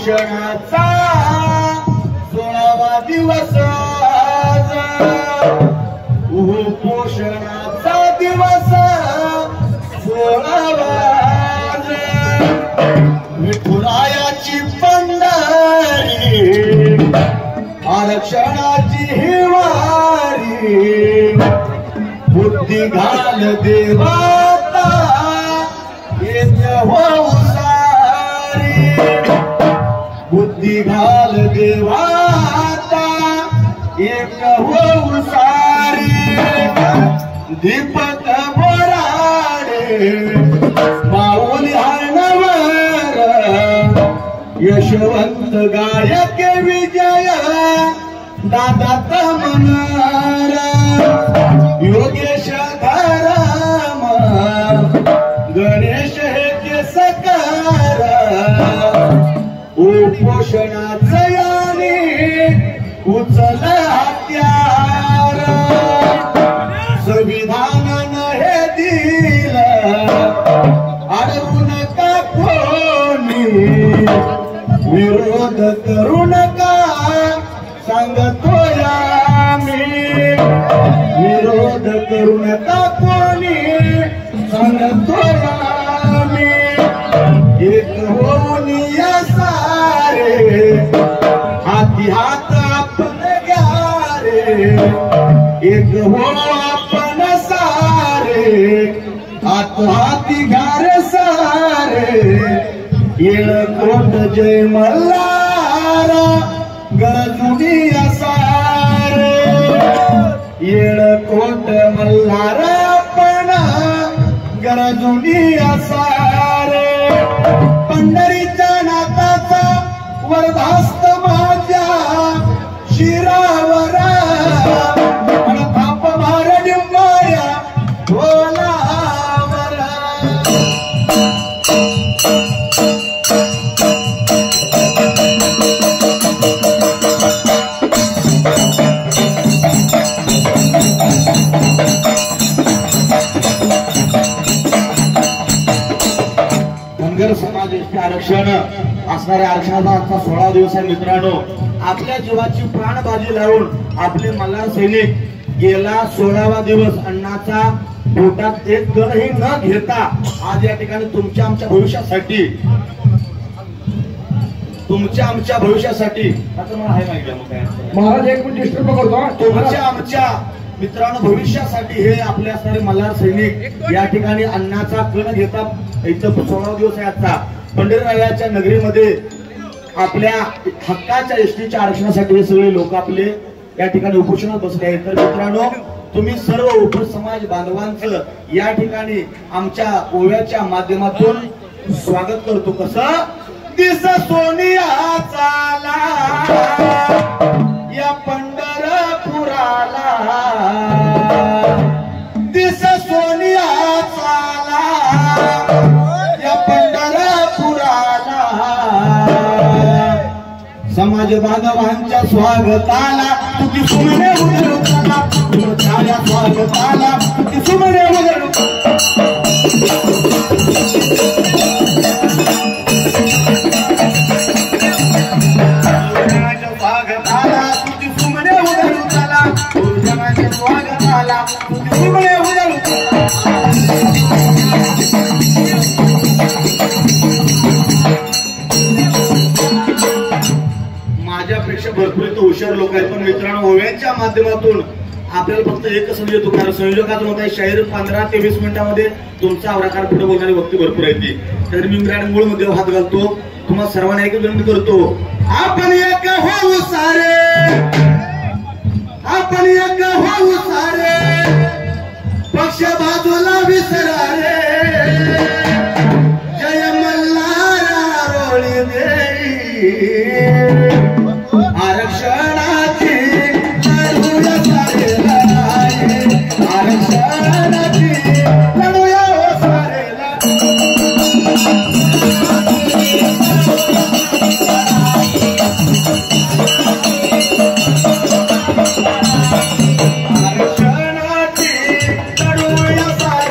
उपोषणाचा 16वा दिवस उपोषणाचा दिवस 16वा विठुरायाची पंढरी आरक्षणाची हिवारी बुद्धी घाल देवाता येत होऊ सारी बुद्धी घाल देवाता एक होऊ सारी दीपक बोराडे माऊली हाणवर यशवंत गायक विजय दादा तमनार योगेश धरम गणेश हे केसकर उपोषणाचं याने उचल हत्यार संविधानानं हे दिलं अडवू नका कोणी विरोध करू नका सांगतोय आम्ही विरोध करू नका कोणी सांगतोय आम्ही एक होऊन या सारे हाती हात आपण घ्या रे एक हो आपण सारे हात हाती घ्या रे सारे येळकोट जय मल्हार गरजुनी सारे येळकोट मल्हार आपण गरजुनी सारे पंढरीच्या नाथाचा वरदास्त माझ्या शिरावर थाप मार डिंबाया ढोलावर धनगर समाज एसटी आरक्षण असणाऱ्या आरक्षणाचा 16 दिवस आहे मित्रांनो. आपल्या जीवाची प्राणबाजी लावून आपले मल्हार सैनिक गेला 16वा दिवस अन्नाचा पोटात एक कणही न घेता आज या ठिकाणी तुमच्या आमच्या भविष्यासाठी आता मला हाय माहिती महाराज एक मिनिट डिस्टर्ब करतो तुमच्या आमच्या मित्रांनो भविष्यासाठी हे आपले असणारे मल्हार सैनिक या ठिकाणी अन्नाचा कण घेतात. इथं 16 दिवस आहे आजचा पंढरीरायाच्या नगरीमध्ये आपल्या हक्काच्या एसटीच्या आरक्षणासाठी हे सगळे लोक आपले या ठिकाणी उपोषणात बसले आहेत. तर मित्रांनो तुम्ही सर्व उपसमाज बांधवांचं या ठिकाणी आमच्या ओव्याच्या माध्यमातून स्वागत करतो. कसं दिस सोनिया चाला या पंढरपुराला दिस सोनिया चाला या पंढरपुराला समाज बांधवांच्या स्वागताला तुझी सुमने उधळू चला तुझ्या स्वागताला तुझी सुमने उधळू स्वागताला तुझी सुमने उधळू चला तुझ्या स्वागताला तुझी सुमने उधळू माझ्यापेक्षा भरपूर तो हुशार लोक आहेत. पण मित्रांनो ओव्याच्या माध्यमातून आपल्याला फक्त एकच संधी येतो कारण संयोजकाचं मत आहे शाहीर 15 ते 20 मिनिटांमध्ये तुमचा आवराकार पुढे बोलणारी व्यक्ती भरपूर आहे. तर मी मूळ मध्ये हात घालतो तुम्हाला सर्वांना एक विनंती करतो आपण एक होऊ सारे आपण एक होऊ सारे पक्ष बाजूला विसरा रे जय मल्हार रोळी देई आरक्षणाची लढूया सारे लढाई आरक्षणाची लढूया हो सारे आरक्षणाची लढूया सारे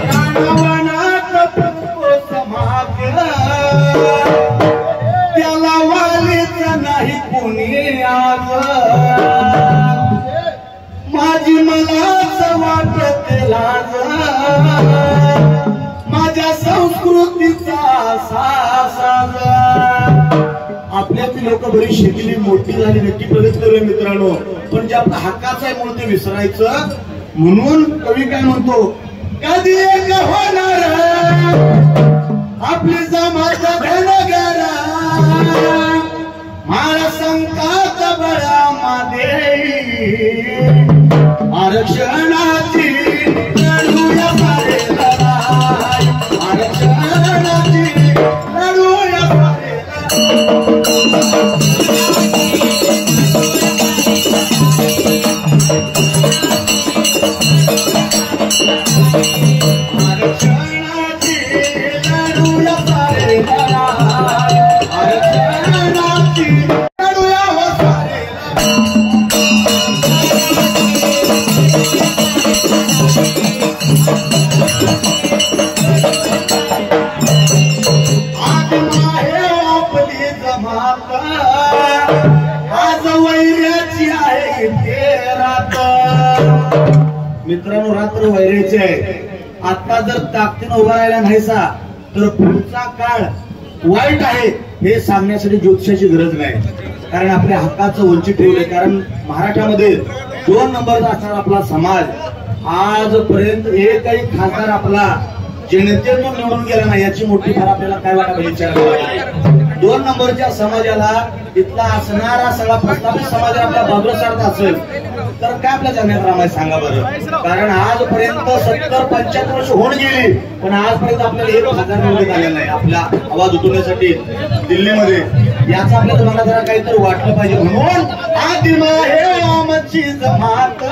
रानावनात फुटतो समाज त्याला वालीच नाही कोणी आज माझी मलाच वाटते लाज माझ्या संस्कृतीचा साज आपल्यातली लोक बरी शिकली मोठी झाली नक्की प्रगत करूया मित्रांनो पण जे आपला हक्काचा आहे म्हणून ते विसरायचं म्हणून कवी काय म्हणतो कधी एक होणार आपली समाज धनगर मारा संकाच बळा मादे आरक्षणाची लढूया सारे लढाई आरक्षणाची लढूया सारे आरक्षणाची लढूया सारे लढाई आरक्षणाची लढूया हो सारे आपली जमात आज वैऱ्याची आहे ते रात मित्रांनो रात्र वैऱ्याची आहे आता जर ताकदीनं उभा राहिला नाहीसा तर पुढचा काळ वाईट आहे हे सांगण्यासाठी ज्योतिषाची गरज नाही कारण आपल्या हक्काचं वंचित ठेवलंय कारण महाराष्ट्रामध्ये 2 नंबरचा असणारा आपला समाज आजपर्यंत एकही खासदार आपला जनतेतून निवडून गेला नाही याची मोठी फार आपल्याला काय वाटत विचार करावा 2 नंबरच्या समाजाला इथला असणारा सगळा प्रस्थापित समाज आपल्या बाजूला सारखा असेल तर काय आपल्या जगण्यात रामाय सांगा बरं कारण आजपर्यंत 70-75 वर्ष होऊन गेली पण आजपर्यंत आपल्याला 1,000 निवडून आलेला नाही आपला आवाज उठवण्यासाठी दिल्लीमध्ये याचा आपल्या तुम्हाला जरा काहीतरी वाटलं पाहिजे म्हणून आदिमा हे आमची जमात